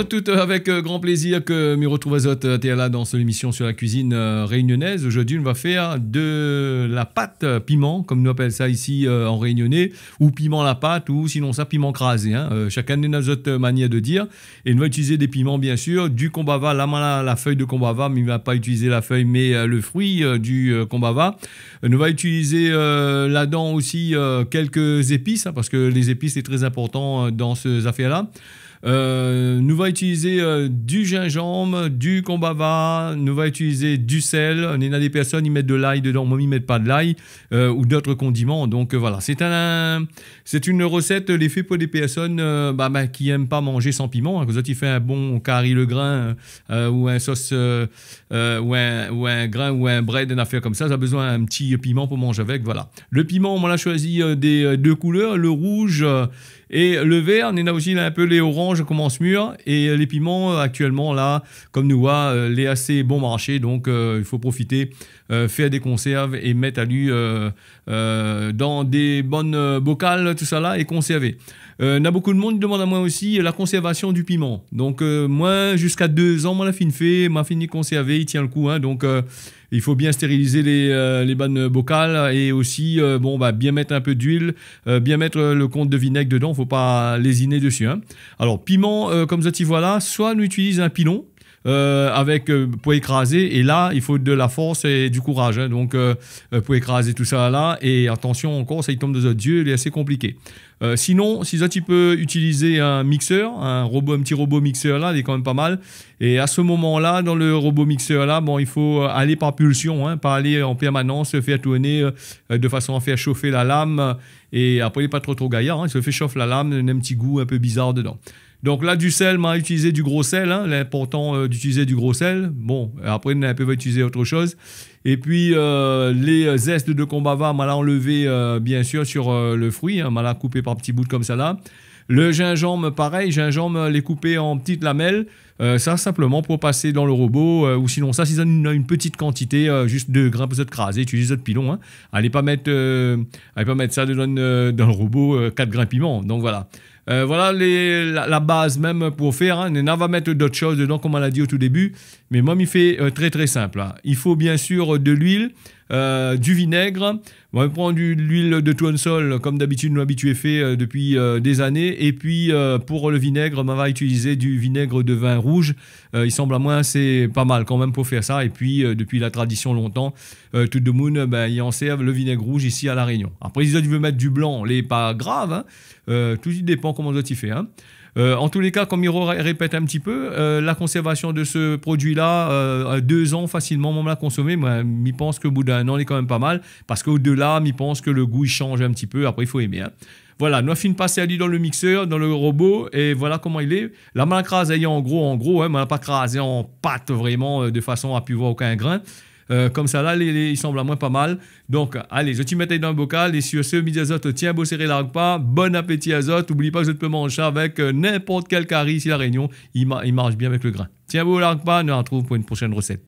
toutes avec grand plaisir que me retrouve Azot là dans cette émission sur la cuisine réunionnaise. Aujourd'hui, on va faire de la pâte piment, comme nous appelle ça ici en réunionnais, ou piment à la pâte, ou sinon ça, piment crasé. Chacun de notre manière de dire. Et on va utiliser des piments, bien sûr, du combava, la feuille de combava, mais on ne va pas utiliser la feuille, mais le fruit du combava. On va utiliser là-dedans aussi quelques épices, parce que les épices, c'est très important dans ces affaires-là. Nous va utiliser du gingembre, du combava, nous va utiliser du sel. Il y en a des personnes qui mettent de l'ail dedans, moi ils mettent pas de l'ail ou d'autres condiments. Donc voilà, c'est une recette faite pour des personnes qui aiment pas manger sans piment. Quand tu fais un bon curry le grain ou un sauce ou un grain ou un bread, une affaire comme ça a besoin d'un petit piment pour manger avec. Voilà. Le piment, on l'a choisi des deux couleurs, le rouge et le vert. On a aussi un peu les oranges commencent mûrs et les piments actuellement là, comme nous voit, les assez bon marché, donc il faut profiter, faire des conserves et mettre à lui dans des bonnes bocales, tout ça là, et conserver. On a beaucoup de monde qui demande à moi aussi la conservation du piment. Donc moi jusqu'à 2 ans, moi la fait, m'a fini conservé, il tient le coup, donc il faut bien stériliser les bonnes bocales et aussi bien mettre un peu d'huile, bien mettre le compte de vinaigre dedans, il ne faut pas lésiner dessus. Alors piment, comme ça tu vois là, soit on utilise un pilon pour écraser, et là il faut de la force et du courage, donc pour écraser tout ça là, et attention encore, ça il tombe dans notre yeux, il est assez compliqué. Sinon, si tu peux utiliser un mixeur, un petit robot mixeur là, il est quand même pas mal. Et à ce moment-là, dans le robot mixeur là, il faut aller par pulsion, pas aller en permanence, faire tourner de façon à faire chauffer la lame. Et après, il n'est pas trop gaillard, il se fait chauffer la lame, il a un petit goût un peu bizarre dedans. Donc là, du sel, on va utiliser du gros sel. L'important d'utiliser du gros sel. Bon, après, on peut utiliser autre chose. Et puis, les zestes de combava, on l'a enlevé, bien sûr, sur le fruit. On l'a coupé par petits bouts comme ça là. Le gingembre, pareil. Gingembre, les couper en petites lamelles. Ça, simplement pour passer dans le robot. Ou sinon, ça, si on a une petite quantité, juste 2 grammes pour se craser, utilisez votre pilon. Allez pas mettre ça dans le robot, 4 grains de piment. Donc voilà. Voilà la base même pour faire. On va mettre d'autres choses dedans, comme on l'a dit au tout début. Mais moi, il fait très très simple. Il faut bien sûr de l'huile, du vinaigre. On va prendre de l'huile de tournesol, comme d'habitude, nous habitués fait depuis des années. Et puis, pour le vinaigre, on va utiliser du vinaigre de vin rouge. Il semble à moi, c'est pas mal quand même pour faire ça. Et puis, depuis la tradition longtemps, tout le monde, il en serve le vinaigre rouge ici à La Réunion. Après, si tu veux mettre du blanc, n'est pas grave. Tout dépend comment tu fais. En tous les cas, comme il répète un petit peu, la conservation de ce produit-là, 2 ans facilement, on l'a consommé. Moi, je pense qu'au bout d'1 an, il est quand même pas mal. Parce qu'au-delà, je pense que le goût il change un petit peu. Après, il faut aimer. Voilà, nous avons passé à lui dans le mixeur, dans le robot, et voilà comment il est. La main crasée en gros, on n'a pas crasé en pâte vraiment, de façon à ne plus voir aucun grain. Comme ça là, il semble à moi pas mal. Donc allez, je te mets dans le bocal, et sur ce, midi azote, tiens, beau serrer la repas, bon appétit azote, n'oublie pas que je te peux manger avec n'importe quel curry ici à La Réunion, il marche bien avec le grain. Tiens, beau la repas, nous on se retrouve pour une prochaine recette.